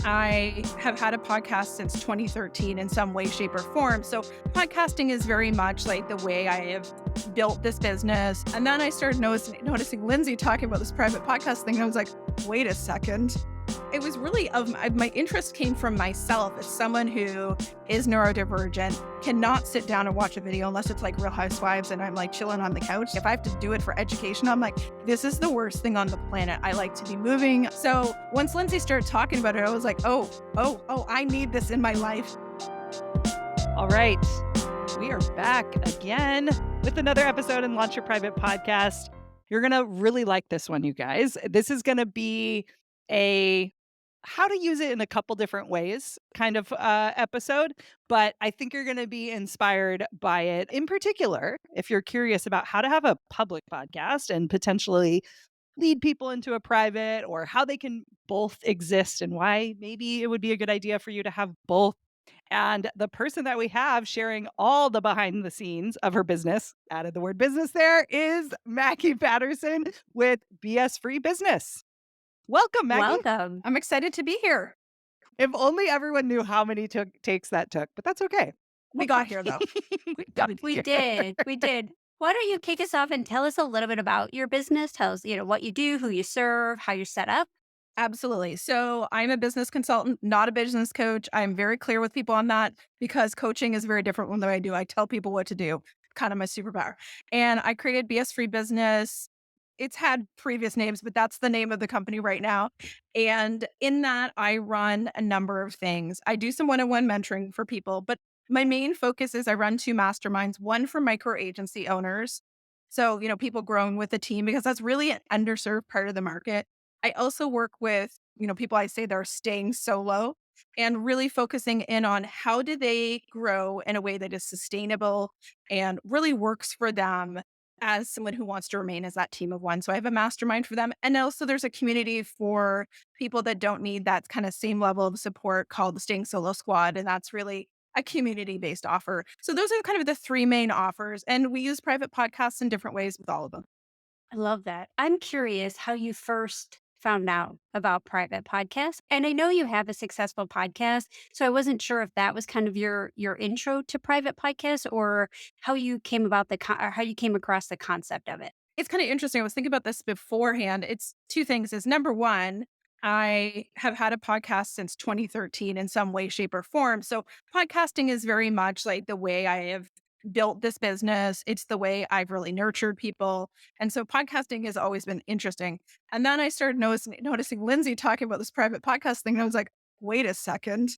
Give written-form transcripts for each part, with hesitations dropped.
I have had a podcast since 2013 in some way, shape, or form. So podcasting is very much like the way I have built this business. And then I started noticing Lindsay talking about this private podcast thing. And I was like, wait a second. It was really my interest came from myself as someone who is neurodivergent, cannot sit down and watch a video unless it's like Real Housewives and I'm like chilling on the couch. If I have to do it for education, I'm like, this is the worst thing on the planet. I like to be moving. So once Lindsay started talking about it, I was like, oh, I need this in my life. All right. We are back again with another episode in Launch Your Private Podcast. You're going to really like this one, you guys. This is going to be a how to use it in a couple different ways kind of episode, but I think you're going to be inspired by it. In particular, if you're curious about how to have a public podcast and potentially lead people into a private, or how they can both exist and why maybe it would be a good idea for you to have both. And the person that we have sharing all the behind the scenes of her business, added the word business there, is Maggie Patterson with BS Free Business. Welcome, Maggie. Welcome. I'm excited to be here. If only everyone knew how many takes that took, but that's okay. We got here though. We did. Why don't you kick us off and tell us a little bit about your business? Tell us, what you do, who you serve, how you're set up. Absolutely. So I'm a business consultant, not a business coach. I'm very clear with people on that because coaching is very different from what I do. I tell people what to do, kind of my superpower. And I created BS Free Business. It's had previous names, but that's the name of the company right now. And in that, I run a number of things. I do some one-on-one mentoring for people, but my main focus is I run two masterminds, one for micro agency owners. So, people growing with a team because that's really an underserved part of the market. I also work with, people I say they're staying solo and really focusing in on how do they grow in a way that is sustainable and really works for them as someone who wants to remain as that team of one. So I have a mastermind for them. And also there's a community for people that don't need that kind of same level of support called the Staying Solo Squad. And that's really a community-based offer. So those are kind of the three main offers. And we use private podcasts in different ways with all of them. I love that. I'm curious how you first found out about private podcasts. And I know you have a successful podcast, so I wasn't sure if that was kind of your intro to private podcasts or how you came about or how you came across the concept of it. It's kind of interesting. I was thinking about this beforehand. It's two things. Is number one, I have had a podcast since 2013 in some way, shape, or form. So podcasting is very much like the way I have built this business. It's the way I've really nurtured people. And so podcasting has always been interesting. And then I started noticing Lindsay talking about this private podcast thing. And I was like, wait a second,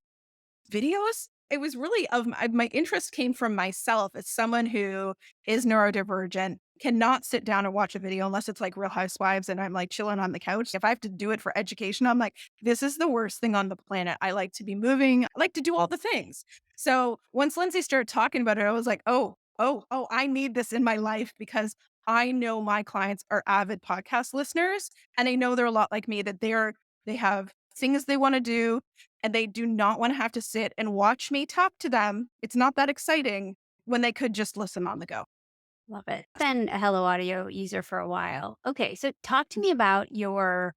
videos? It was really my interest came from myself as someone who is neurodivergent, cannot sit down and watch a video unless it's like Real Housewives and I'm like chilling on the couch. If I have to do it for education, I'm like, this is the worst thing on the planet. I like to be moving. I like to do all the things. So once Lindsay started talking about it, I was like, oh, I need this in my life because I know my clients are avid podcast listeners and I know they're a lot like me that they have things they want to do and they do not want to have to sit and watch me talk to them. It's not that exciting when they could just listen on the go. Love it. Been a Hello Audio user for a while. Okay, so talk to me about your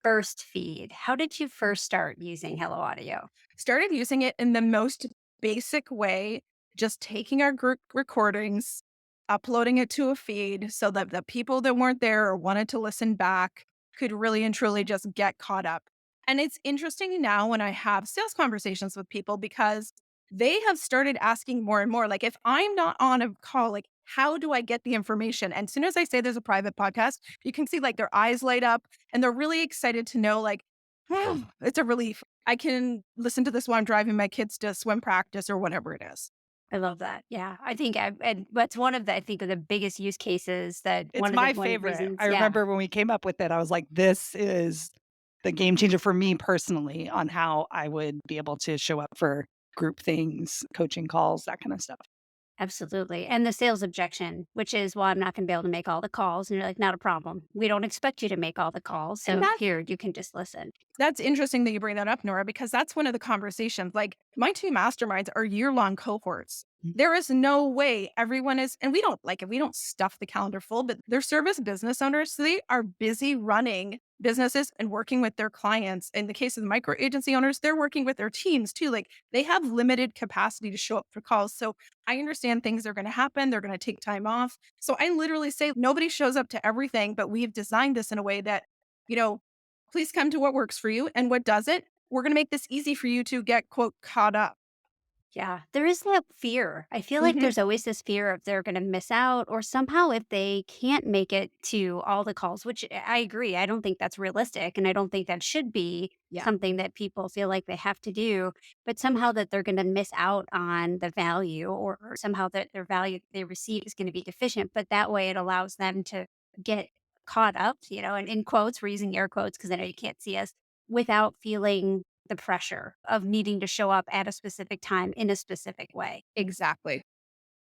first feed. How did you first start using Hello Audio? Started using it in the most basic way, just taking our group recordings, uploading it to a feed so that the people that weren't there or wanted to listen back could really and truly just get caught up. And it's interesting now when I have sales conversations with people because they have started asking more and more, like, if I'm not on a call, like, how do I get the information? And as soon as I say there's a private podcast, you can see like their eyes light up and they're really excited to know, like, it's a relief. I can listen to this while I'm driving my kids to swim practice or whatever it is. I love that. Yeah, I think and that's one of the of the biggest use cases that It's one of my the one of the favorite. reasons, I remember when we came up with it, I was like, this is the game changer for me personally on how I would be able to show up for group things, coaching calls, that kind of stuff. Absolutely. And the sales objection, which is, well, I'm not going to be able to make all the calls. And you're like, not a problem. We don't expect you to make all the calls. So here, you can just listen. That's interesting that you bring that up, Nora, because that's one of the conversations. Like my two masterminds are year-long cohorts. There is no way everyone is, and we don't stuff the calendar full, but they're service business owners. So they are busy running businesses and working with their clients. In the case of the micro agency owners, they're working with their teams too. Like they have limited capacity to show up for calls. So I understand things are going to happen. They're going to take time off. So I literally say nobody shows up to everything, but we've designed this in a way that, you know, please come to what works for you and what doesn't. We're going to make this easy for you to get quote caught up. Yeah, there is that fear. I feel like Mhm. there's always this fear of they're going to miss out, or somehow if they can't make it to all the calls, which I agree. I don't think that's realistic. And I don't think that should be Yeah, something that people feel like they have to do, but somehow that they're going to miss out on the value, or somehow that their value they receive is going to be deficient. But that way it allows them to get caught up, and in quotes, we're using air quotes because I know you can't see us, without feeling the pressure of needing to show up at a specific time in a specific way. exactly.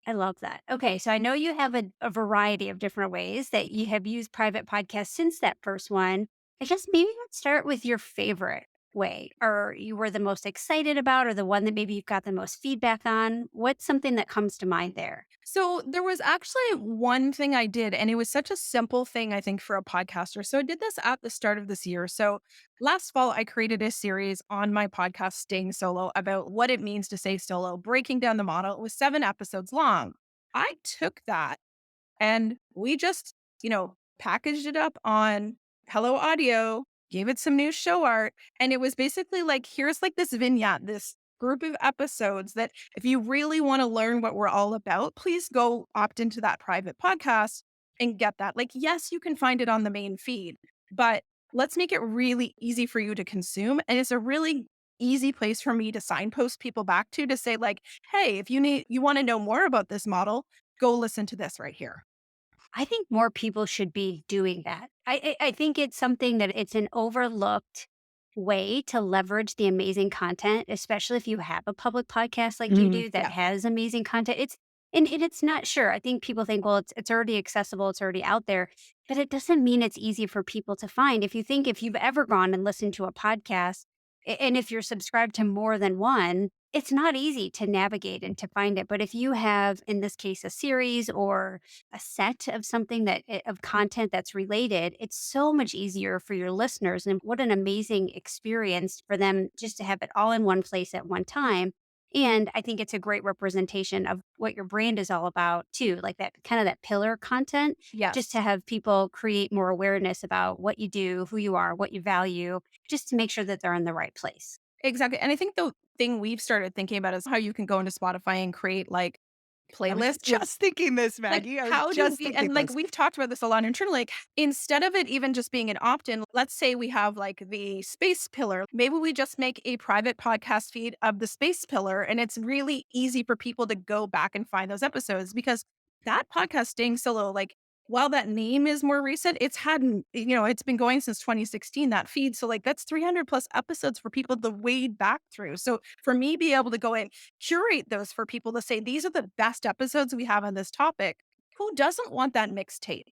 I love that. Okay, so I know you have a variety of different ways that you have used private podcasts since that first one. I guess maybe let's start with your favorite way, or you were the most excited about, or the one that maybe you've got the most feedback on. What's something that comes to mind there? So there was actually one thing I did, and it was such a simple thing, I think, for a podcaster. So I did this at the start of this year. So last fall, I created a series on my podcast, Staying Solo, about what it means to stay solo, breaking down the model. It was 7 episodes long. I took that and we just, packaged it up on Hello Audio, gave it some new show art. And it was basically like, here's like this vignette, this group of episodes that if you really want to learn what we're all about, please go opt into that private podcast and get that. Like, yes, you can find it on the main feed, but let's make it really easy for you to consume. And it's a really easy place for me to signpost people back to say, like, hey, if you want to know more about this model, go listen to this right here. I think more people should be doing that. I think it's something that it's an overlooked way to leverage the amazing content, especially if you have a public podcast like you do that Yeah, has amazing content. And it's not sure. I think people think, well, it's already accessible, it's already out there, but it doesn't mean it's easy for people to find. If you've ever gone and listened to a podcast, and if you're subscribed to more than one, it's not easy to navigate and to find it. But if you have, in this case, a series or a set of something of content that's related, it's so much easier for your listeners. And what an amazing experience for them just to have it all in one place at one time. And I think it's a great representation of what your brand is all about too, like that kind of that pillar content, just yes. to have people create more awareness about what you do, who you are, what you value, just to make sure that they're in the right place. Exactly, and I think the thing we've started thinking about is how you can go into Spotify and create, like, I was playlists with just thinking this, like, Maggie. I was how do just we thinking and, like, this. we've talked about this a lot internally, like, instead of it even just being an opt-in, let's say we have, like, the space pillar, maybe we just make a private podcast feed of the space pillar, and it's really easy for people to go back and find those episodes because that podcast, Staying Solo, like, while that name is more recent, it's been going since 2016, that feed, so, like, that's 300 plus episodes for people to wade back through, so for me, be able to go in curate those for people to say, these are the best episodes we have on this topic. Who doesn't want that mixtape?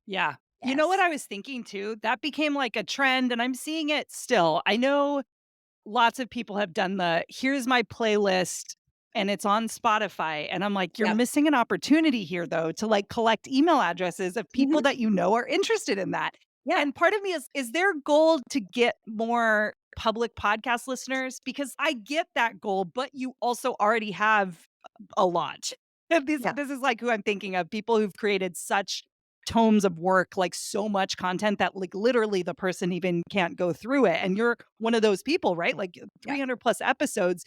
Yeah. You know what Yes. I was thinking too? That became like a trend and I'm seeing it still. I know lots of people have done here's my playlist and it's on Spotify. And I'm like, you're Yep. missing an opportunity here though to like collect email addresses of people Mhm. that you know are interested in that. Yeah. And part of me is their goal to get more public podcast listeners? Because I get that goal, but you also already have a lot. Yeah. This is like who I'm thinking of, people who've created such tomes of work, like so much content that like literally the person even can't go through it. And you're one of those people, right? Like Yeah. 300 plus episodes,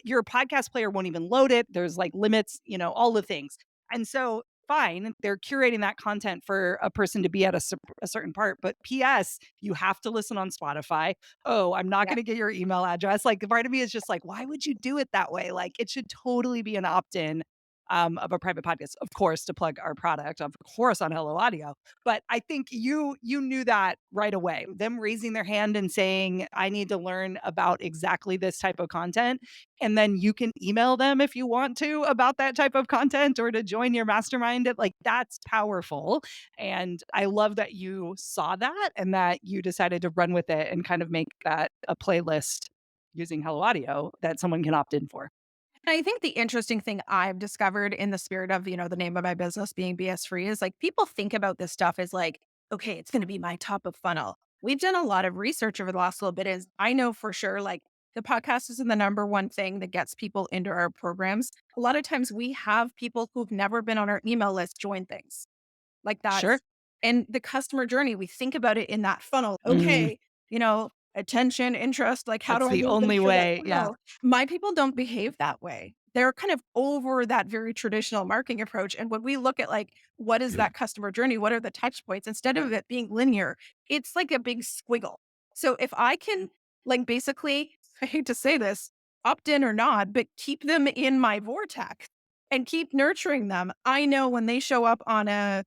your podcast player won't even load it. There's like limits, all the things. And so fine, they're curating that content for a person to be at a certain part. But P.S., you have to listen on Spotify. Oh, I'm not Yeah. going to get your email address. Like part of me is just like, why would you do it that way? Like it should totally be an opt in of a private podcast, of course, to plug our product, of course, on Hello Audio. But I think you knew that right away. Them raising their hand and saying, "I need to learn about exactly this type of content," and then you can email them if you want to about that type of content or to join your mastermind. Like that's powerful, and I love that you saw that and that you decided to run with it and kind of make that a playlist using Hello Audio that someone can opt in for. And I think the interesting thing I've discovered in the spirit of, the name of my business being BS free is like people think about this stuff as like, okay, it's going to be my top of funnel. we've done a lot of research over the last little bit. Is I know for sure, like the podcast isn't the number one thing that gets people into our programs. A lot of times we have people who've never been on our email list join things. Like Sure. that's and the customer journey, we think about it in that funnel. Mm, Okay, attention, interest, like how do that's I the move them only through that way. Yeah. funnel? My people don't behave that way. They're kind of over that very traditional marketing approach. And when we look at like what is that customer journey, what are the touch points, instead of it being linear, it's like a big squiggle. So if I can like basically, I hate to say this, opt in or not, but keep them in my vortex and keep nurturing them. I know when they show up on a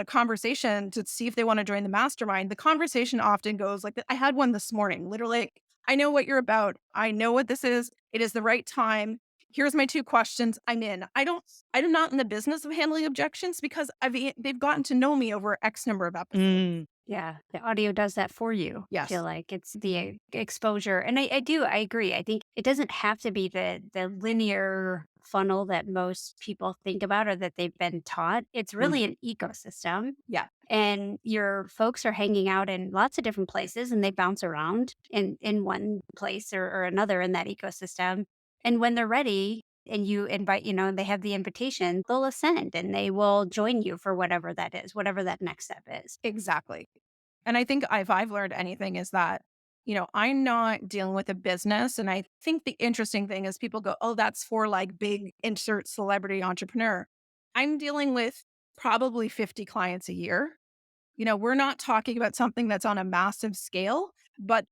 conversation to see if they want to join the mastermind, the conversation often goes like, I had one this morning, literally, like, I know what you're about. I know what this is. It is the right time. Here's my two questions. I'm in. I'm not in the business of handling objections because they've gotten to know me over X number of episodes. Mm, Yeah, the audio does that for you. I feel Yes, like it's the exposure. And I agree. I think it doesn't have to be the linear funnel that most people think about or that they've been taught. It's mm, really an ecosystem. yeah, And your folks are hanging out in lots of different places and they bounce around in one place or another in that ecosystem. And when they're ready and you invite, and they have the invitation, they'll ascend and they will join you for whatever that is, whatever that next step is. exactly. And I think if I've learned anything is that, I'm not dealing with a business. And I think the interesting thing is people go, oh, that's for like big insert celebrity entrepreneur. I'm dealing with probably 50 clients a year. We're not talking about something that's on a massive scale, but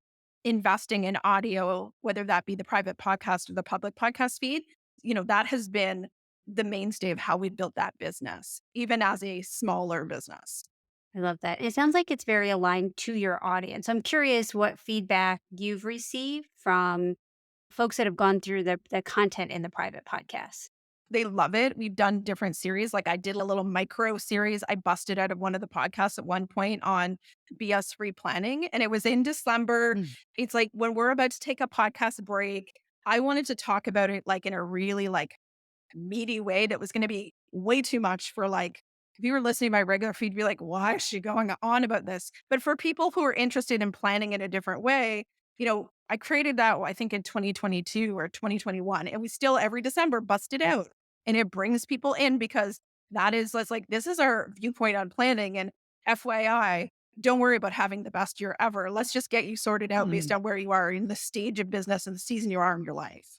investing in audio, whether that be the private podcast or the public podcast feed, that has been the mainstay of how we built that business, even as a smaller business. I love that. It sounds like it's very aligned to your audience. I'm curious what feedback you've received from folks that have gone through the content in the private podcast. They love it. We've done different series. Like I did a little micro series. I busted out of one of the podcasts at one point on BS free planning, and it was in December. mm, It's like when we're about to take a podcast break, I wanted to talk about it like in a really like meaty way that was going to be way too much for like, if you were listening to my regular feed, you'd be like, why is she going on about this? But for people who are interested in planning in a different way, I created that, I think in 2022 or 2021, and we still every December bust it out. And it brings people in because that's like, this is our viewpoint on planning. And FYI, don't worry about having the best year ever. Let's just get you sorted out based mm. on where you are in the stage of business and the season you are in your life.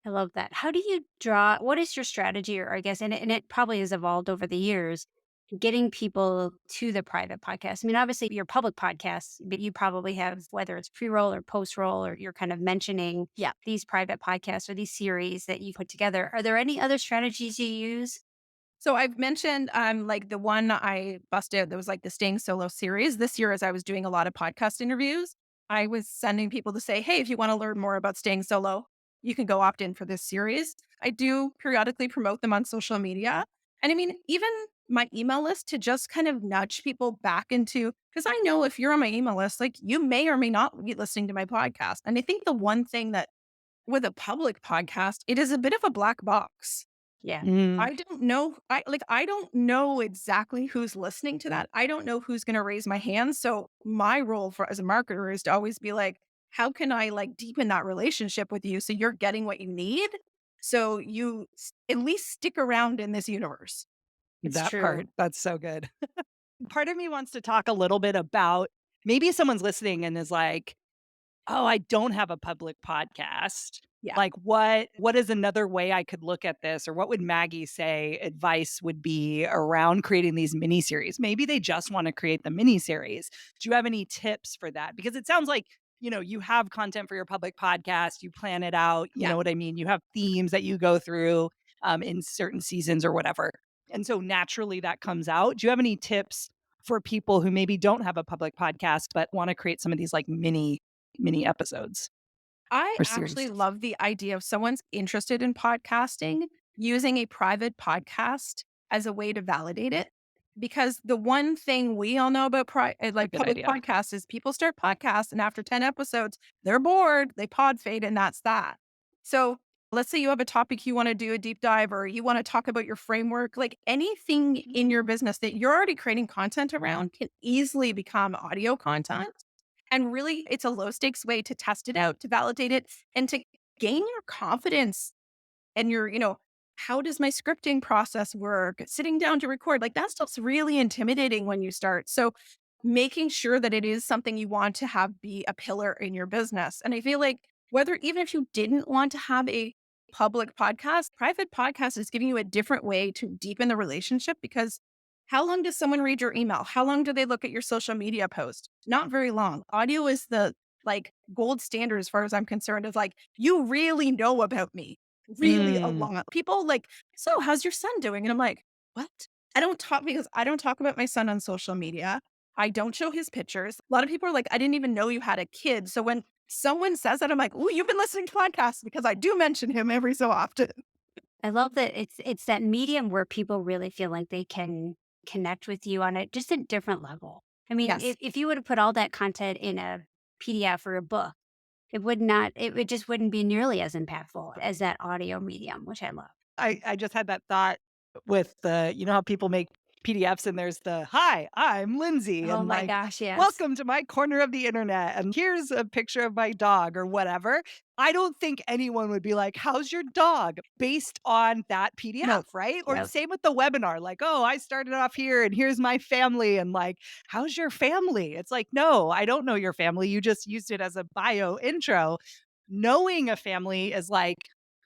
I love that. How do you draw what is your strategy or I guess and it probably has evolved over the years, getting people to the private podcast? I mean, obviously your public podcasts, but you probably have whether it's pre-roll or post-roll or you're kind of mentioning Yeah. these private podcasts or these series that you put together. Are there any other strategies you use? So I've mentioned like the one I busted that was like the Staying Solo series. This year, as I was doing a lot of podcast interviews, I was sending people to say, hey, if you want to learn more about staying solo, you can go opt in for this series. I do periodically promote them on social media. And I mean, even my email list to just kind of nudge people back into, because I know if you're on my email list, like you may or may not be listening to my podcast. And I think the one thing that with a public podcast, it is a bit of a black box. Yeah. Mm, I don't know. I don't know exactly who's listening to that. I don't know who's going to raise my hand. So my role for as a marketer is to always be like, how can I like deepen that relationship with you so you're getting what you need? So at least stick around in this universe. It's that part, true. that's so good. Part of me wants to talk a little bit about maybe someone's listening and is like, "Oh, I don't have a public podcast." Yeah. Like, what is another way I could look at this? Or what would Maggie say advice would be around creating these mini series? Maybe they just wanna create the mini series. Do you have any tips for that? Because it sounds like, you have content for your public podcast, you plan it out, you Yeah. know what I mean? You have themes that you go through, in certain seasons or whatever. And so naturally that comes out. Do you have any tips for people who maybe don't have a public podcast, but wanna create some of these, like, mini episodes I or actually series? love the idea of someone's interested in podcasting using a private podcast as a way to validate it. Because the one thing we all know about A like good public idea. podcasts is people start podcasts and after 10 episodes, they're bored, they pod fade, and that's that. So let's say you have a topic you want to do a deep dive or you want to talk about your framework, like anything in your business that you're already creating content around can easily become audio content. And really, it's a low stakes way to test it out, to validate it, and to gain your confidence and your, how does my scripting process work? Sitting down to record, like that stuff's really intimidating when you start. So making sure that it is something you want to have be a pillar in your business. And I feel like whether even if you didn't want to have a public podcast, private podcast is giving you a different way to deepen the relationship because how long does someone read your email? How long do they look at your social media post? Not very long. Audio is the like gold standard as far as I'm concerned of like, you really know about me really a Mm. lot. People like, "So, how's your son doing?" And I'm like, "What?" I don't talk about my son on social media. I don't show his pictures. A lot of people are like, "I didn't even know you had a kid." So when someone says that, I'm like, "Ooh, you've been listening to podcasts," because I do mention him every so often. I love that it's that medium where people really feel like they can connect with you on a just a different level. I mean, Yes. if you would have put all that content in a PDF or a book, it just wouldn't be nearly as impactful as that audio medium, which I love. I just had that thought with the how people make PDFs and there's the, "Hi, I'm Lindsay," Oh and my like, gosh, yes. "Welcome to my corner of the internet, and here's a picture of my dog," or whatever. I don't think anyone would be like, "How's your dog?" based on that No. PDF, right? Or Yep. same with the webinar, like, "Oh, I started off here, and here's my family," and like, "How's your family?" It's like, "No, I don't know your family, you just used it as a bio intro." Knowing a family is like,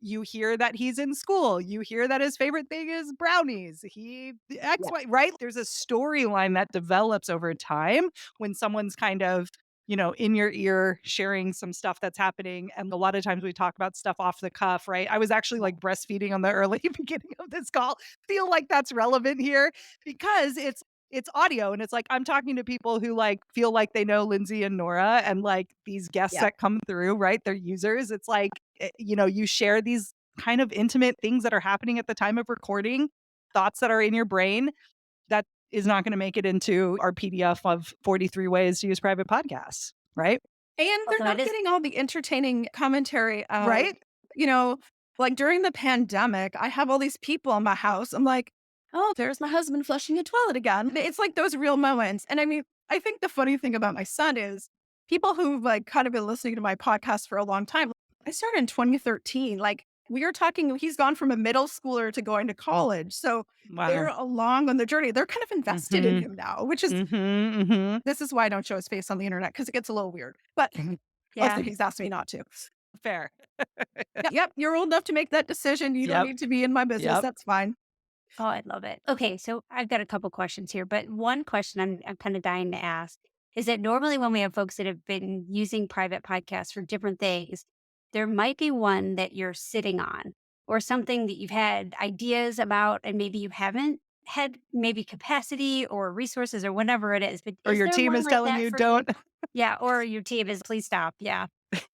you hear that he's in school. You hear that his favorite thing is brownies. He X, Yeah. Y, right? There's a storyline that develops over time when someone's kind of, in your ear sharing some stuff that's happening. And a lot of times we talk about stuff off the cuff, right? I was actually like breastfeeding on the early beginning of this call. Feel like that's relevant here because it's audio and it's like I'm talking to people who like feel like they know Lindsay and Nora and like these guests Yeah. that come through, right? They're users. It's like you share these kind of intimate things that are happening at the time of recording, thoughts that are in your brain that is not going to make it into our PDF of 43 ways to use private podcasts, right? And they're Although it not is getting all the entertaining commentary of, Right? you know, like during the pandemic, I have all these people in my house. I'm like, oh, there's my husband flushing a toilet again. It's like those real moments. And I mean, I think the funny thing about my son is people who've like kind of been listening to my podcast for a long time. I started in 2013. Like we are talking, he's gone from a middle schooler to going to college. So they're Wow. along on the journey. They're kind of invested in Mhm. him now, which is Mhm. Mhm. this is why I don't show his face on the internet because it gets a little weird. But also, yeah. he's asked me not to. Fair. Yeah, yep, you're old enough to make that decision. You don't Yep. need to be in my business. Yep. That's fine. Oh, I love it. Okay, so I've got a couple questions here, but one question I'm kind of dying to ask is that normally when we have folks that have been using private podcasts for different things, there might be one that you're sitting on or something that you've had ideas about and maybe you haven't had maybe capacity or resources or whatever it is. But Or is your there team one is like telling that you for you? don't. Yeah, or your team is please stop. Yeah.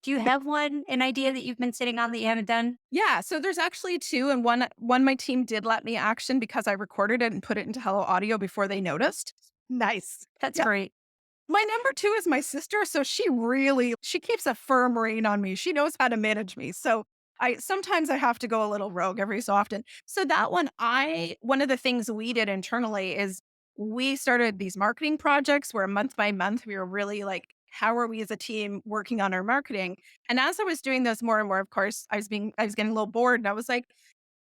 Do you have an idea that you've been sitting on that you haven't done? Yeah, so there's actually 2, and one my team did let me action because I recorded it and put it into Hello Audio before they noticed. Nice. That's Yeah. great. My number 2 is my sister, so she keeps a firm rein on me. She knows how to manage me. So I sometimes I have to go a little rogue every so often. So that one of the things we did internally is we started these marketing projects where month by month we were really like, how are we as a team working on our marketing? And as I was doing this more and more, of course, I was getting a little bored and I was like,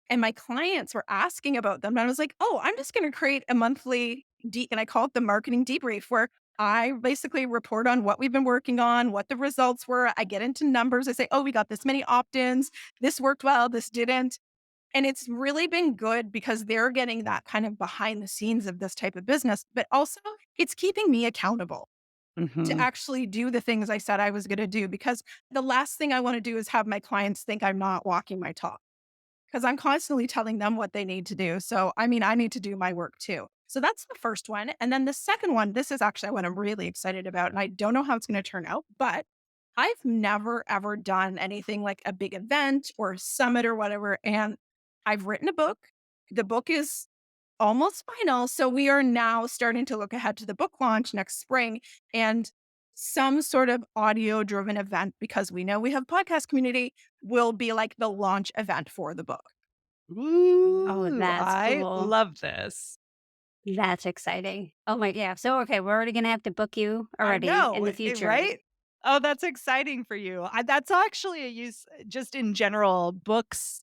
and my clients were asking about them. And I was like, oh, I'm just going to create a monthly and I call it the marketing debrief where I basically report on what we've been working on, what the results were. I get into numbers. I say, oh, we got this many opt ins. This worked well. This didn't. And it's really been good because they're getting that kind of behind the scenes of this type of business, but also it's keeping me accountable to Mhm. actually do the things I said I was going to do because the last thing I want to do is have my clients think I'm not walking my talk. 'Cause I'm constantly telling them what they need to do. So, I mean, I need to do my work too. So that's the first one. And then the second one, this is actually what I'm really excited about. And I don't know how it's going to turn out, but I've never ever done anything like a big event or a summit or whatever. And I've written a book. The book is almost final. So we are now starting to look ahead to the book launch next spring and some sort of audio driven event because we know we have podcast community will be like the launch event for the book. Oh, Ooh, that's I cool. love this. That's exciting. Oh my yeah. So okay, we're already gonna have to book you I already in know, the future. right? Oh, that's exciting for you. That's actually a use just in general, books.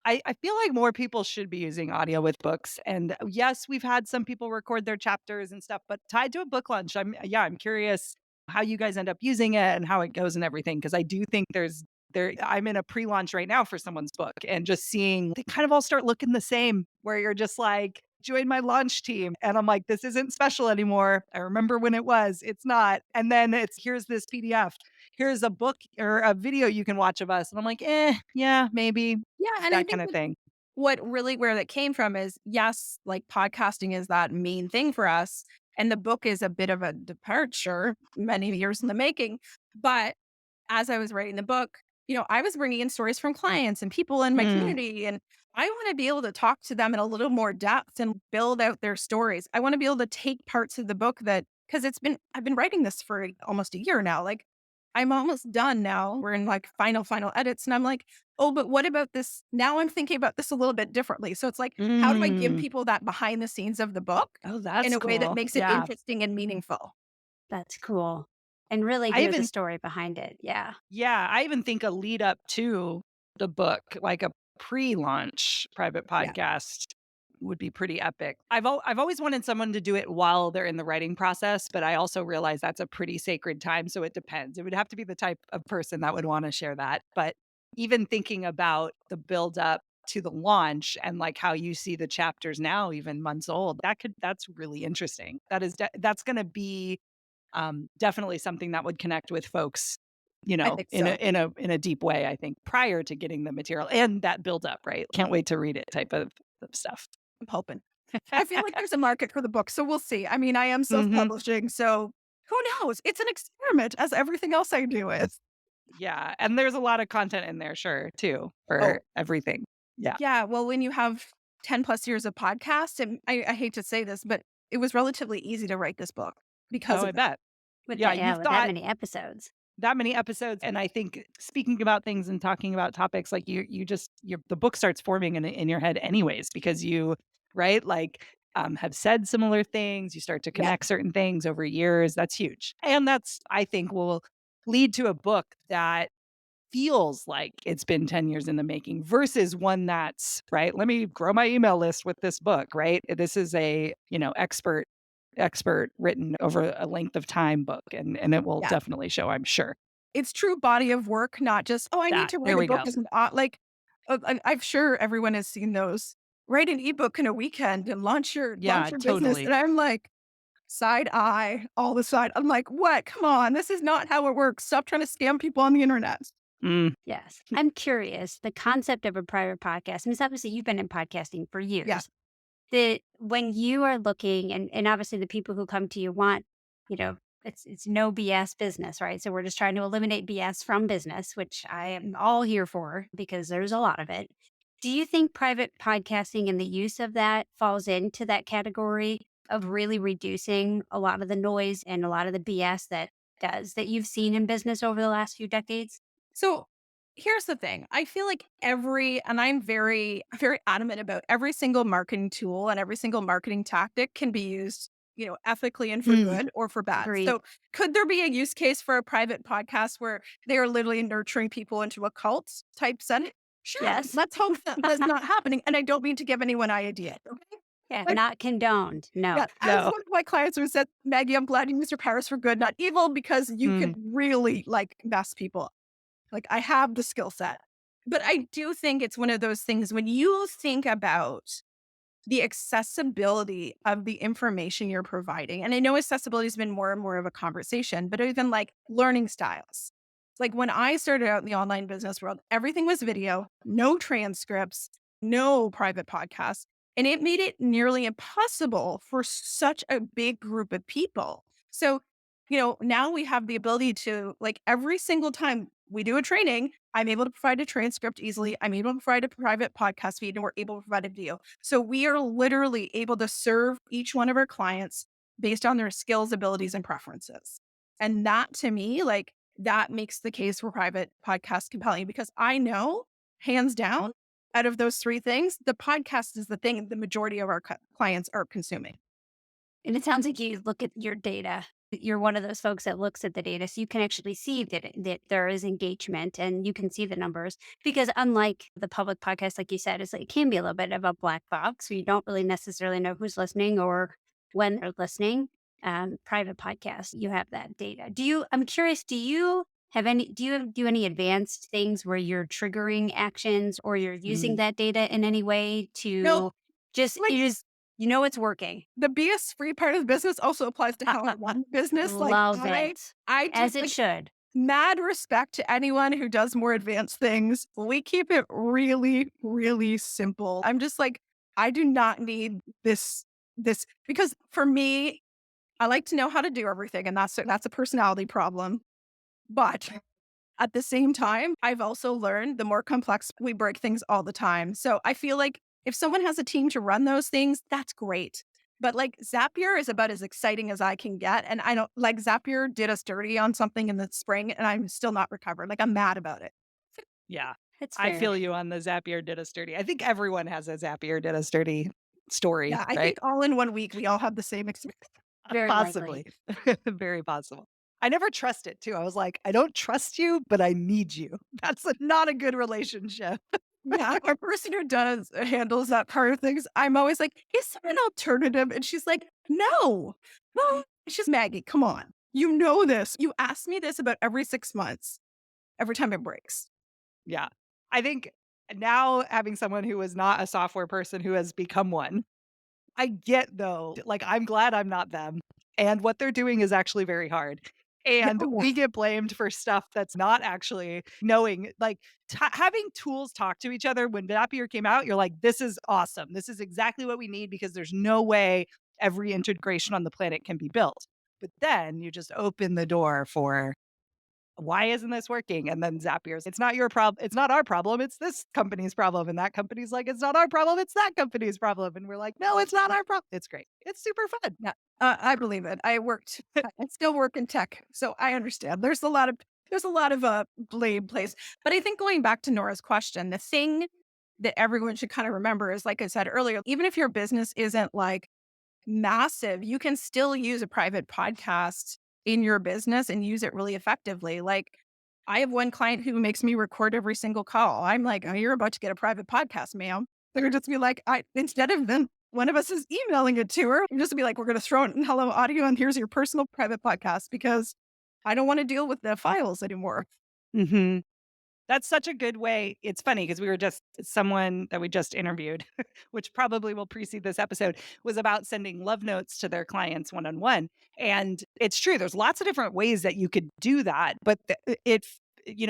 I feel like more people should be using audio with books. And yes, we've had some people record their chapters and stuff, but tied to a book launch, I'm curious how you guys end up using it and how it goes and everything. Because I do think I'm in a pre-launch right now for someone's book and just seeing they kind of all start looking the same, where you're just like, join my launch team. And I'm like, this isn't special anymore. I remember when it was, it's not. And then here's this PDF, here's a book or a video you can watch of us. And I'm like, yeah, maybe Yeah, and I that think kind of thing. what really where that came from is, yes, like podcasting is that main thing for us. And the book is a bit of a departure, many years in the making. But as I was writing the book, I was bringing in stories from clients and people in my Mm, community. And I want to be able to talk to them in a little more depth and build out their stories. I want to be able to take parts of the book because I've been writing this for almost a year now. Like, I'm almost done now. We're in like final edits. And I'm like, oh, but what about this? Now I'm thinking about this a little bit differently. So it's like, how do I give mm. people that behind the scenes of the book Oh, in that's a way that cool. makes it Yeah. interesting and meaningful? That's cool. And really I hear the even story behind it. Yeah. I even think a lead up to the book, like a pre-launch private Yeah, podcast would be pretty epic. I've always wanted someone to do it while they're in the writing process, but I also realize that's a pretty sacred time, so it depends. It would have to be the type of person that would want to share that. But even thinking about the build up to the launch and like how you see the chapters now even months old, that's really interesting. That's going to be definitely something that would connect with folks, I think in so. a deep way, I think, prior to getting the material and that build up, right? Can't wait to read it type of stuff. I'm hoping. I feel like there's a market for the book, so we'll see. I mean, I am Mhm. self-publishing, so who knows? It's an experiment as everything else I do is. Yeah, and there's a lot of content in there, sure, too, for Oh, everything. Yeah. yeah, well, when you have 10 plus years of podcasts, and I hate to say this, but it was relatively easy to write this book because Oh, I of that. bet. With Yeah, that, you've yeah, with that thought many episodes. that many episodes, and I think speaking about things and talking about topics, like, the book starts forming in your head anyways because you right, like, have said similar things, you start to Yeah, connect certain things over years. That's huge, and that's, I think, will lead to a book that feels like it's been 10 years in the making versus one that's right, let me grow my email list with this book, right? This is a, expert written over a length of time book, and it will yeah. definitely show, I'm sure. It's true body of work, not just, "Oh, I need That to there write a we book go. as an like, I'm sure everyone has seen those. Write an ebook in a weekend and launch Yeah, your business, totally. and I'm like, side eye, all the side. I'm like, "What? Come on, this is not how it works. Stop trying to scam people on the internet." Mm, Yes. I'm curious, the concept of a private podcast, I mean, obviously you've been in podcasting for Yeah, years. The when you are looking and obviously the people who come to you want, you know, it's no BS business, right? So we're just trying to eliminate BS from business, which I am all here for because there's a lot of it. Do you think private podcasting and the use of that falls into that category of really reducing a lot of the noise and a lot of the BS that you've seen in business over the last few decades? so, here's the thing. I feel like and I'm very adamant about every single marketing tool and every single marketing tactic can be used, ethically and for Mm, good or for bad. agreed. So, could there be a use case for a private podcast where they are literally nurturing people into a cult type setting? Sure. Yes. Let's hope that that's not happening. And I don't mean to give anyone ideas. Okay. Yeah, But not condoned. yeah, No. as no. one of my clients who said, Maggie, I'm glad you used your powers for good, not evil, because you Mm, could really like mess people up. Like, I have the skill set. But I do think it's one of those things when you think about the accessibility of the information you're providing. And I know accessibility has been more and more of a conversation, but even like learning styles. Like when I started out in the online business world, everything was video, no transcripts, no private podcasts. And it made it nearly impossible for such a big group of people. So, now we have the ability to, like, every single time we do a training, I'm able to provide a transcript easily. I'm able to provide a private podcast feed, and we're able to provide a video. So we are literally able to serve each one of our clients based on their skills, abilities, and preferences. And that to me, like, that makes the case for private podcast compelling because I know, hands down, out of those three things, the podcast is the thing the majority of our clients are consuming. And it sounds like you look at your data. You're one of those folks that looks at the data, so you can actually see that there is engagement and you can see the numbers. Because unlike the public podcast, like you said, it can be a little bit of a black box. You don't really necessarily know who's listening or when they're listening. Private podcast, you have that data. I'm curious, do you do any advanced things where you're triggering actions or you're using Mm. that data in any way No, to just, like it's working? the BS free part of business also applies to how I run business. Like Love it, I as just it like should. mad respect to anyone who does more advanced things. We keep it really, really simple. I'm just like, I do not need this because for me, I like to know how to do everything, and that's a personality problem. But at the same time, I've also learned the more complex we break things all the time. So I feel like if someone has a team to run those things, that's great. But like Zapier is about as exciting as I can get. And I don't like Zapier did us dirty on something in the spring and I'm still not recovered. Like I'm mad about it. Yeah. It's I fair. feel you on the Zapier did us dirty. I think everyone has a Zapier did us dirty story, Yeah, I right? think all in one week we all have the same experience. Very likely. Possibly. Very possible. I never trust it too. I was like, I don't trust you, but I need you. Not a good relationship. Yeah, our person who does handles that part of things, I'm always like, "Is there an alternative?" And she's like, "No." Well, she's Maggie, come on. You know this. You ask me this about every 6 months, every time it breaks. Yeah. I think now having someone who is not a software person who has become one, I get though, like, I'm glad I'm not them. And what they're doing is actually very hard. Yeah, And oh, yeah. we get blamed for stuff that's not actually knowing, like having tools talk to each other. When Zapier came out, you're like, this is awesome. This is exactly what we need because there's no way every integration on the planet can be built. But then you just open the door for why isn't this working? And then Zapier's, it's not your problem. It's not our problem. It's this company's problem. And that company's like, it's not our problem. It's that company's problem. And we're like, no, it's not our problem. It's great. It's super fun. Yeah, I believe it. I still work in tech, so I understand. There's a lot of, blame placed. But I think going back to Nora's question, the thing that everyone should kinda remember is, like I said earlier, even if your business isn't, like, massive, you can still use a private podcast in your business and use it really effectively. Like, I have one client who makes me record every single call. I'm like, "Oh, you're about to get a private podcast, ma'am." They're just be like, I instead of then one of us is emailing it to her, just be like, "We're gonna throw it in hello audio, and here's your personal private podcast because I don't wanna deal with the files anymore." Hmm. That's such a good way. It's funny because we were just someone that we just interviewed, which probably will precede this episode, was about sending love notes to their clients one on one. And it's true, there's lots of different ways that you could do that, but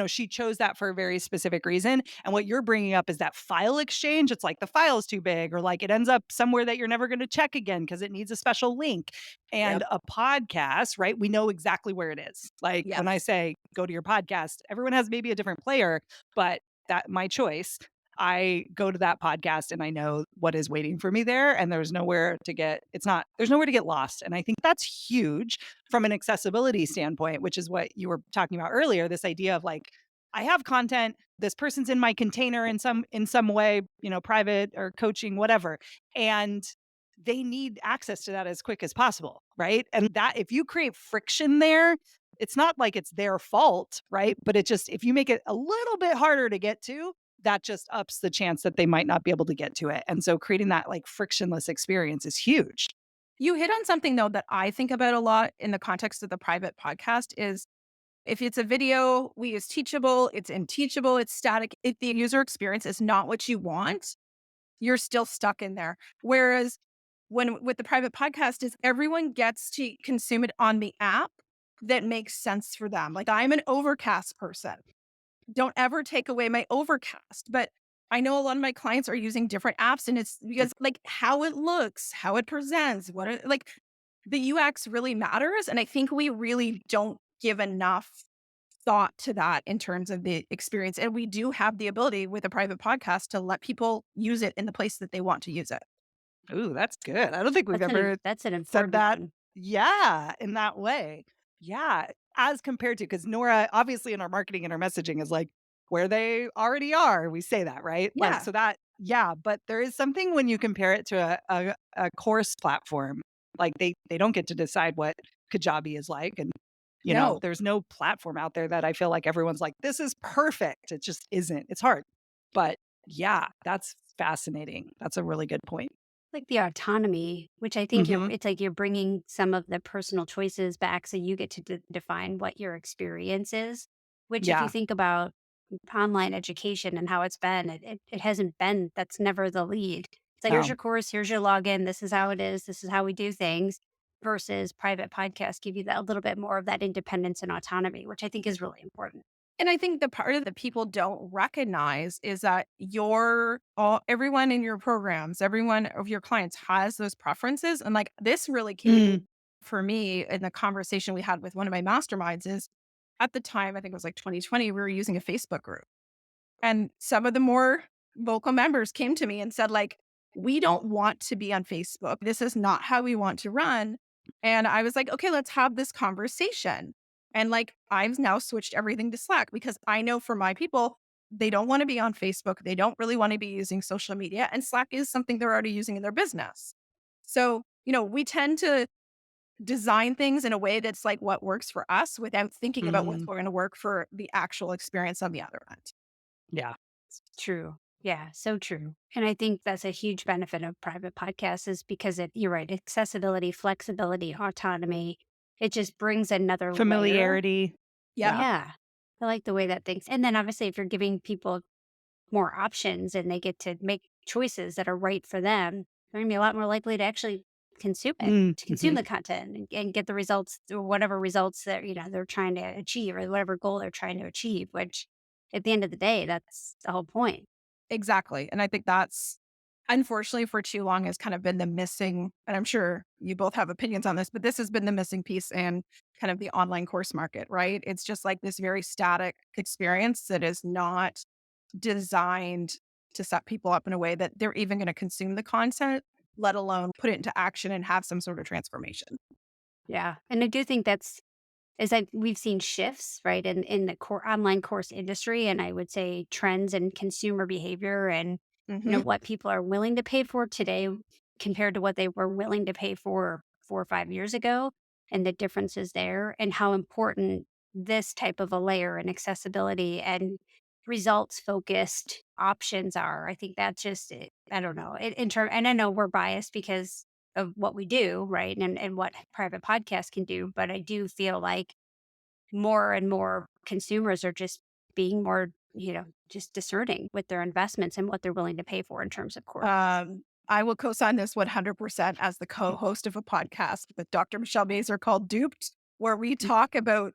she chose that for a very specific reason. And what you're bringing up is that file exchange. It's like the file's too big, or like it ends up somewhere that you're never going to check again because it needs a special link. And Yep. a podcast, right? We know exactly where it is. Like when I Yes. say go to your podcast, everyone has maybe a different player, but that my choice. I go to that podcast and I know what is waiting for me there and there's nowhere to get lost. And I think that's huge from an accessibility standpoint, which is what you were talking about earlier, this idea of like I have content, this person's in my container in some way, private or coaching whatever. And they need access to that as quick as possible, right? And that if you create friction there, it's not like it's their fault, right? But it just if you make it a little bit harder to get to, that just ups the chance that they might not be able to get to it. And so creating that like frictionless experience is huge. You hit on something though that I think about a lot in the context of the private podcast is if it's a video, we use teachable, it's unteachable, it's static. If the user experience is not what you want, you're still stuck in there. Whereas when with the private podcast is everyone gets to consume it on the app that makes sense for them. Like I'm an overcast person. Don't ever take away my overcast, but I know a lot of my clients are using different apps and it's because like how it looks, how it presents, like the UX really matters. And I think we really don't give enough thought to that in terms of the experience. And we do have the ability with a private podcast to let people use it in the place that they want to use it. Ooh, that's good. I don't think we've ever That's an said important that. one. Yeah, in that way. Yeah, as compared to because Nora, obviously, in our marketing and our messaging is like where they already are. We say that, right? Like, Yeah. so that, yeah, but there is something when you compare it to a course platform Like they don't get to decide what Kajabi is like. And, No. there's no platform out there that I feel like everyone's like, this is perfect. It just isn't. It's hard. But yeah, that's fascinating. That's a really good point. Like the autonomy, which I think Hmm. it's like you're bringing some of the personal choices back so you get to define what your experience is, which if you Yeah. think about online education and how it's been, it hasn't been, that's never the lead. It's like, here's No. your course, here's your login, this is how it is, this is how we do things, versus private podcasts give you that a little bit more of that independence and autonomy, which I think is really important. And I think the part of that people don't recognize is that everyone in your programs, everyone of your clients has those preferences. And like this really came Mm. for me in the conversation we had with one of my masterminds is at the time, I think it was like 2020, we were using a Facebook group. And some of the more vocal members came to me and said, like, we don't want to be on Facebook. This is not how we want to run. And I was like, okay, let's have this conversation. And like, I've now switched everything to Slack because I know for my people, they don't want to be on Facebook. They don't really want to be using social media. And Slack is something they're already using in their business. So, we tend to design things in a way that's like what works for us without thinking about what's Hmm. going to work for the actual experience on the other end. Yeah. True. Yeah, so true. And I think that's a huge benefit of private podcasts is because you're right, accessibility, flexibility, autonomy. It just brings another layer. Familiarity. Yep. Yeah. Yeah. I like the way that things, and then obviously if you're giving people more options and they get to make choices that are right for them, they're gonna be a lot more likely to actually consume it, to consume Mm-hmm. the content and get the results or whatever results that, they're trying to achieve or whatever goal they're trying to achieve, which at the end of the day, that's the whole point. Exactly. And I think that's unfortunately for too long has kind of been the missing, and I'm sure you both have opinions on this, but this has been the missing piece in kind of the online course market, right? It's just like this very static experience that is not designed to set people up in a way that they're even going to consume the content, let alone put it into action and have some sort of transformation. Yeah. And I do think that's is that we've seen shifts, right, in the online course industry, and I would say trends and consumer behavior and, Hmm. what people are willing to pay for today compared to what they were willing to pay for 4 or 5 years ago, and the differences there, and how important this type of a layer and accessibility and results-focused options are. I think that's just it, I don't know, in term, and I know we're biased because of what we do, right, and what private podcasts can do, but I do feel like more and more consumers are just being more, just discerning with their investments and what they're willing to pay for in terms of course. I will co-sign this 100% as the co-host of a podcast with Dr. Michelle Mazer called Duped, where we talk about,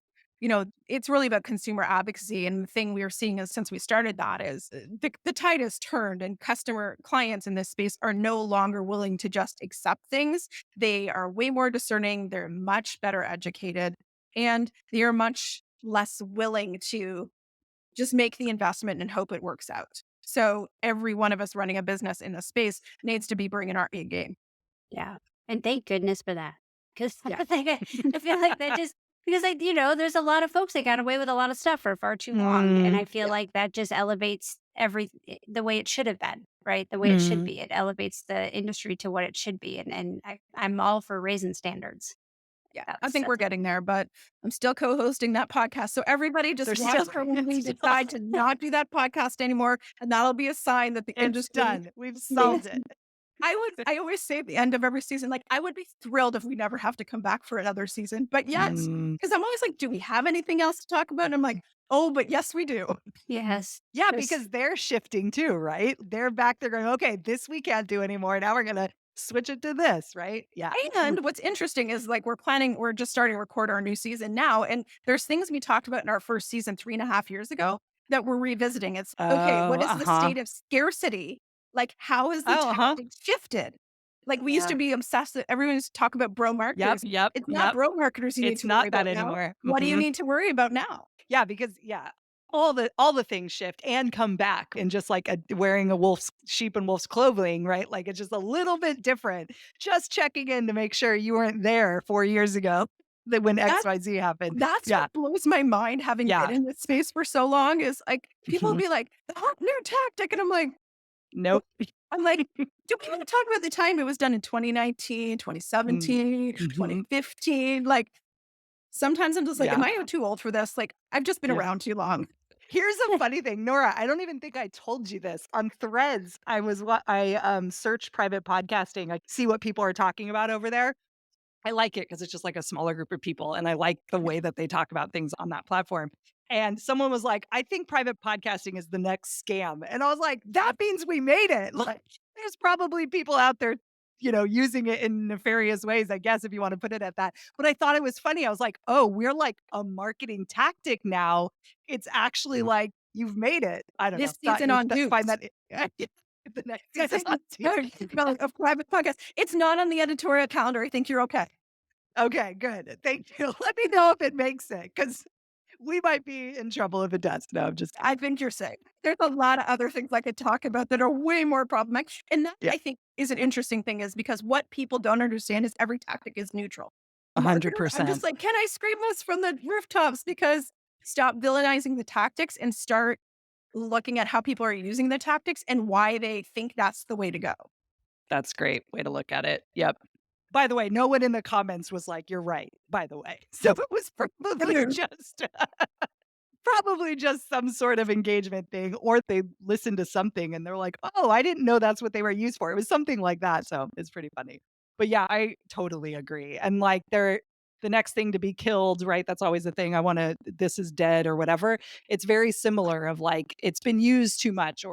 it's really about consumer advocacy. And the thing we are seeing is since we started that is the tide has turned and customer clients in this space are no longer willing to just accept things. They are way more discerning. They're much better educated and they are much less willing to just make the investment and hope it works out. So every one of us running a business in this space needs to be bringing our A game. Yeah. And thank goodness for that. Because Yeah. I feel like that just, because there's a lot of folks that got away with a lot of stuff for far too long. And I Mm. feel Yeah. like that just elevates the way it should have been, right? The way it should Mm. be. It elevates the industry to what it should be. And I'm all for raising standards. Yeah. I That's, think we're that's getting there, but I'm still co-hosting that podcast. So everybody just There's watch still for when we still decide to not do that podcast anymore. And that'll be a sign that the it's industry done. We've needs. solved it. I always say at the end of every season, like, I would be thrilled if we never have to come back for another season. But yet, Mm. because I'm always like, do we have anything else to talk about? And I'm like, oh, but yes, we do. yes. Yeah, There's because they're shifting too, right? They're back there going, okay, this we can't do anymore. Now we're gonna switch it to this, right? Yeah. And what's interesting is like we're just starting to record our new season now. And there's things we talked about in our first season 3.5 years ago that we're revisiting. It's okay, Oh, what is the uh-huh. state of scarcity? Like, how has the Oh, uh-huh. tactic shifted? Like we used to yeah. be obsessed that everyone's talk about bro Yep, marketers. yep, It's not yep. bro marketers you need It's to worry not that about now. anymore. What do you Mhm. need to worry about now? Yeah, because yeah, all the things shift and come back and just like wearing a wolf's sheep and wolf's clothing, right? Like it's just a little bit different. Just checking in to make sure you weren't there 4 years ago that when That XYZ happened. that's Yeah, what blows my mind having been yeah. in this space for so long is like people will Mhm. be like, the hot new tactic. And I'm like, Nope. I'm like, do we want to talk about the time it was done in 2019, Mm. 2017, Mhm. 2015? Like, sometimes I'm just like, am Yeah. I too old for this? Like, I've just been Yeah. around too long. Here's a funny thing, Nora, I don't even think I told you this. On Threads, I search private podcasting. I see what people are talking about over there. I like it because it's just like a smaller group of people, and I like the way that they talk about things on that platform. And someone was like, "I think private podcasting is the next scam." And I was like, "That means we made it." Like, there's probably people out there, using it in nefarious ways, I guess, if you want to put it at that. But I thought it was funny. I was like, "Oh, we're like a marketing tactic now. It's actually like you've made it." I don't know. This season on Find Dukes. that the next I season think on a private podcast. It's not on the editorial calendar. I think you're okay. Okay, good. Thank you. Let me know if it makes it, because we might be in trouble if it does. No, I'm just I think you're safe. There's a lot of other things I could talk about that are way more problematic. And that yeah, I think is an interesting thing is because what people don't understand is every tactic is neutral. Marketer, I'm just 100%. like, can I scream this from the rooftops? Because stop villainizing the tactics and start looking at how people are using the tactics and why they think that's the way to go. That's great way to look at it. Yep. By the way, no one in the comments was like, "You're right," by the way. So it was probably just some sort of engagement thing, or they listened to something and they're like, "Oh, I didn't know that's what they were used for." It was something like that, so it's pretty funny. But yeah, I totally agree. And like the next thing to be killed, right? That's always the thing. This is dead or whatever. It's very similar of like it's been used too much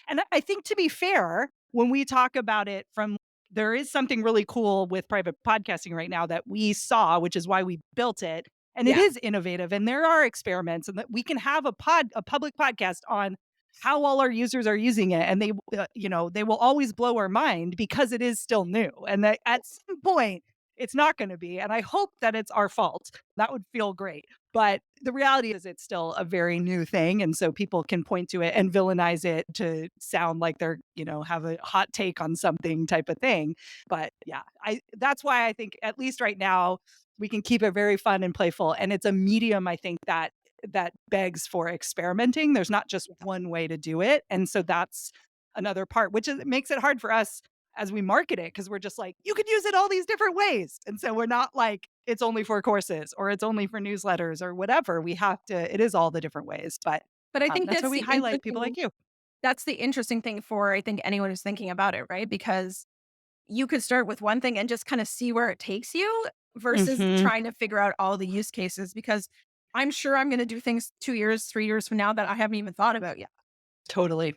and I think to be fair, when we talk about it from there is something really cool with private podcasting right now that we saw, which is why we built it, and it Yeah. is innovative, and there are experiments, and that we can have a public podcast on how all our users are using it, and they will always blow our mind because it is still new, and that at some point it's not going to be. And I hope that it's our fault. That would feel great. But the reality is, it's still a very new thing, and so people can point to it and villainize it to sound like they're have a hot take on something type of thing. But yeah, I that's why I think at least right now we can keep it very fun and playful. And it's a medium, I think, that begs for experimenting. There's not just one way to do it. And so that's another part, which makes it hard for us as we market it, because we're just like, you could use it all these different ways. And so we're not like, it's only for courses or it's only for newsletters or whatever. It is all the different ways. But But I think that's why we highlight people like you. that's the interesting thing for I think anyone who's thinking about it, right? Because you could start with one thing and just kind of see where it takes you versus Hmm. trying to figure out all the use cases because I'm sure I'm going to do things 2 years, 3 years from now that I haven't even thought about yet. Totally.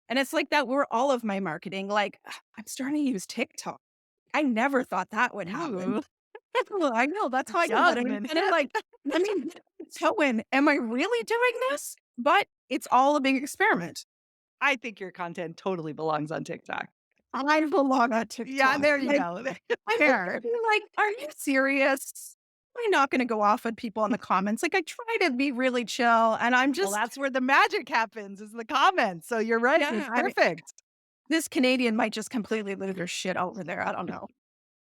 And it's like that were all of my marketing. Like I'm starting to use TikTok. I never thought that would happen. Ooh, Well, I know that's how I got it. young and And I'm hip. like, let me tell when am I really doing this? But it's all a big experiment. I think your content totally belongs on TikTok. I belong on Yeah, TikTok. there you Like, go. I'm There. like, are you serious? I'm not gonna go off on people in the comments. Like I try to be really chill and I'm Well, just that's where the magic happens, is the comments. So you're right. It's yeah, I mean perfect. this Canadian might just completely lose their shit over there. I don't know.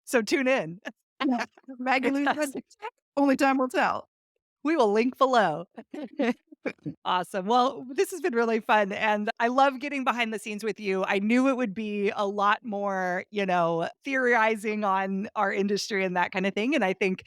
So tune in. Yeah. Maggie loses only time will tell. We will link below. Awesome. Well, this has been really fun. And I love getting behind the scenes with you. I knew it would be a lot more, theorizing on our industry and that kind of thing. And I think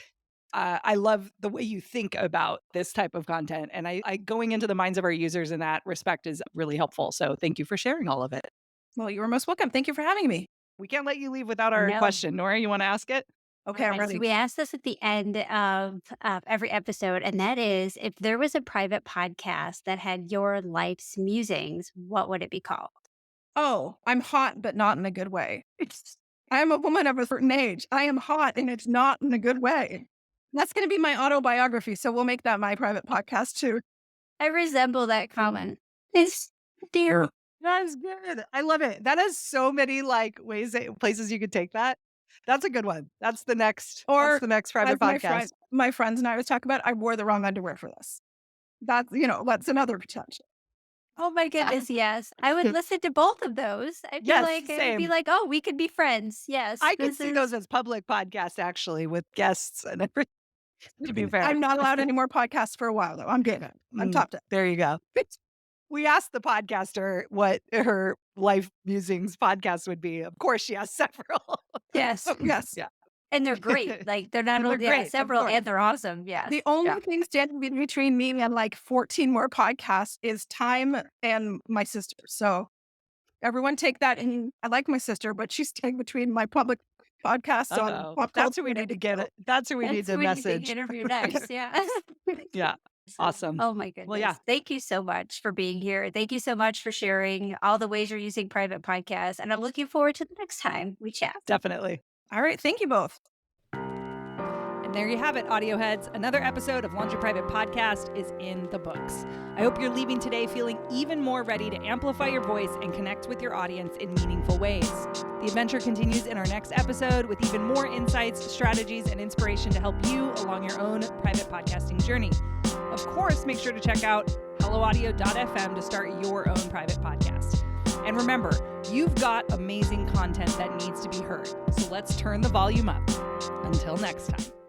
I love the way you think about this type of content. And I going into the minds of our users in that respect is really helpful. So thank you for sharing all of it. Well, you are most welcome. Thank you for having me. We can't let you leave without I our know. question. Nora, you want to ask it? Okay, I'm Alright, so ready. we ask this at the end of every episode, and that is, if there was a private podcast that had your life's musings, what would it be called? Oh, I'm hot, but not in a good way. I am a woman of a certain age. I am hot and it's not in a good way. That's going to be my autobiography. So we'll make that my private podcast too. I resemble that comment. It's dear. That is good. I love it. That has so many places you could take that. That's a good one. That's Or the next as private podcast. my friends and I was talking about, I wore the wrong underwear for this. That's another potential. Oh my goodness, yes. I would listen to both of those. Yes, I would be same. like, oh, we could be friends. Yes, I could this see is those as public podcasts actually with guests and everything, to be fair. I'm not allowed any more podcasts for a while though. I'm good. I'm Mm, topped up. there you go. We asked the podcaster what her life musings podcast would be. Of course, she has several. Yes. Yes. Yeah. And they're great. Like they're not And they're only, yeah, great, of several, course. and they're awesome. Yes. The only Yeah. thing standing between me and like 14 more podcasts is time and my sister. So everyone take that. And I like my sister, but she's staying between my public podcasts on Uh-oh. pop That's who we culture. need to get it. That's who we need That's to who we need to message. interview next. Yeah. Yeah. Awesome. Oh my Well, yeah, goodness. Thank you so much for being here. Thank you so much for sharing all the ways you're using private podcasts. And I'm looking forward to the next time we chat. definitely. All right. Thank you both. And there you have it, audio heads. Another episode of Launch Your Private Podcast is in the books. I hope you're leaving today feeling even more ready to amplify your voice and connect with your audience in meaningful ways. The adventure continues in our next episode with even more insights, strategies, and inspiration to help you along your own private podcasting journey. Of course, make sure to check out helloaudio.fm to start your own private podcast. And remember, you've got amazing content that needs to be heard. So let's turn the volume up. Until next time.